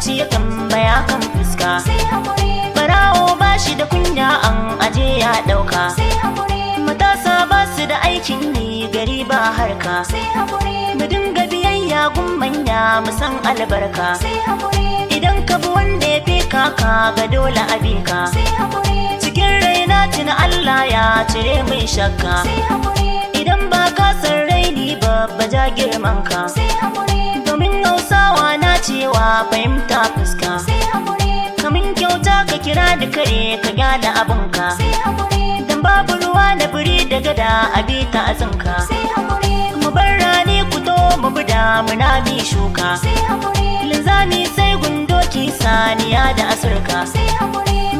zuciya tambaya kan fuska. Barawo ba shi da kunya an aje ya ɗauka. Matasa ba su da aikin yi gari ba harka. Mu dinga biyayya gun manya mu san albarka. Idan ka bi wanda ya fi kaka ga dole a bi ka. Cikin raina tuna Allah ya cire mai shakka. Idan ba ka san raini babba ja girman ka. Domin Hausawa na cewa fahimta fuska. Kamin kyauta ka kira da kare ka gyara abinka. Dan babu ruwa na biri da gada a bi ta azinka. Mu bar rani ku to mu bi damuna bi shuka. Linzami sai gundoki saniya da asurka.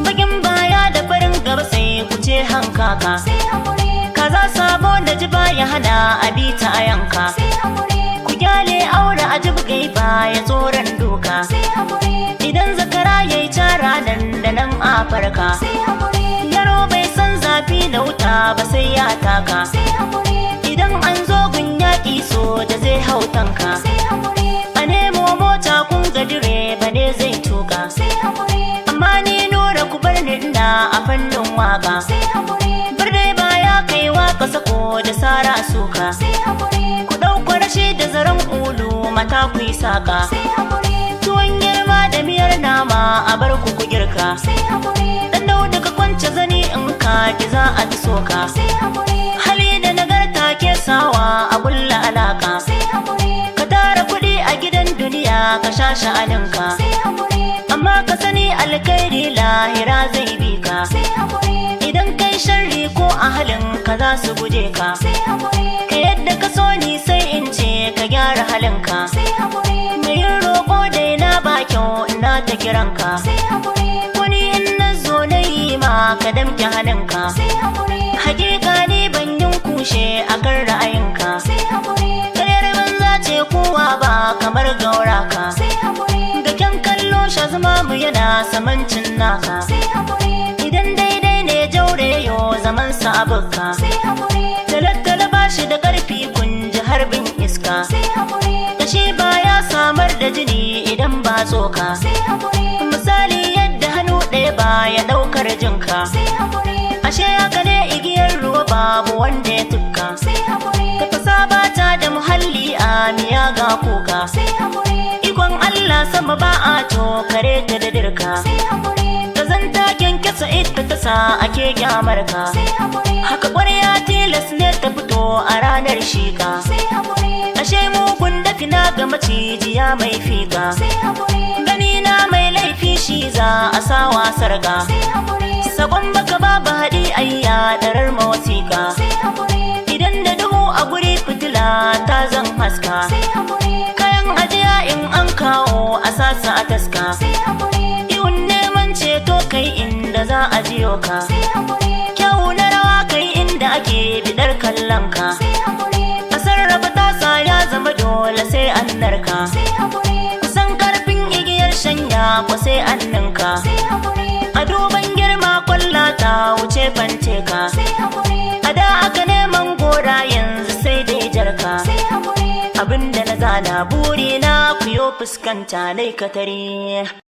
Bagin baya da farin gaba sai ku ce hankaka. Kaza sabo da ji baya hana a bi ta a yanka. Ku gyale aure a jibgai baya tsoron doka. Idan zakara yayi cara nan da nan a farka. Yaro bai san zafi da wuta ba sai ya taka. Idan an zo gun yaƙi so da zai hau tanka. A nemo mota kun ga direba ne zai tuka. Amma ni nura ku bar ni ina a fannin waka. Birni baya kai waka sako da sara suka. Ku ɗauko rashi da zaren ulu mata ku yi saka. Tuwon girma da miyar nama a bar ku girka. Dan dauda ka kwance zani in ka ki za a fi soka. Hali da nagarta ke sawa a kulla alaka. Ka tara kuɗi a gidan duniya ka sha sha'aninka. Amma ka sani alkhairi lahira zai bi ka. Idan kai sharri ko a halin ka za su guje ka. Ka yadda ka so ni sai in ce ka gyara halinka. Mai yin roƙo dai na ba kyau ina ta kiranka. Wani in na zo na yi ma ka damke hannunka. Hakika ni ban yin kushe a kan ra'ayinka. Ƙaryar banza ce kowa ba kamar gauraka. Da kyan kallo sha zama mu yana samancin naka. Idan daidai ne jaure yo zaman sa abuka. Talattala ba shi da ƙarfi kun ji harbin iska. Kashi baya samar da jini idan ba tsoka. Misali yadda hannu ɗaya ba ya ɗaukar jinka. Ashe haka ne igiyar ruwa babu wanda ya tukka. Tafasa ba ta da muhalli a miya ga kuka. Ikon Allah sama ba a tokare ta da dirka. Kazanta kyankyasa ita ta sa ake kyamarka. Haka ƙwarya tilas ne ta fito a ranar shika. Ashe mugun dafi na ga macijiya mai fika. Gani na mai laifi shi za a sawa sarga. Sakon baka babu haɗi ayya ɗarar mawasiƙa. Idan da duhu a guri fitila ta zan haska. Kayan ajiya in an kawo a sasa a taska. Ihun neman ceto kai inda za a jiyo ka. Kyau na rawa kai inda ake bidar kallon ka. A sarrafa tasa ya zama dole sai an narka. Kusan karfin igiyar shanya ko sai an ninka. A duban girma kwalla ta wuce fanteka. A da aka neman gora yanzu sai dai jarka. Abinda na zana buri na kuyo fuskanta nai katare.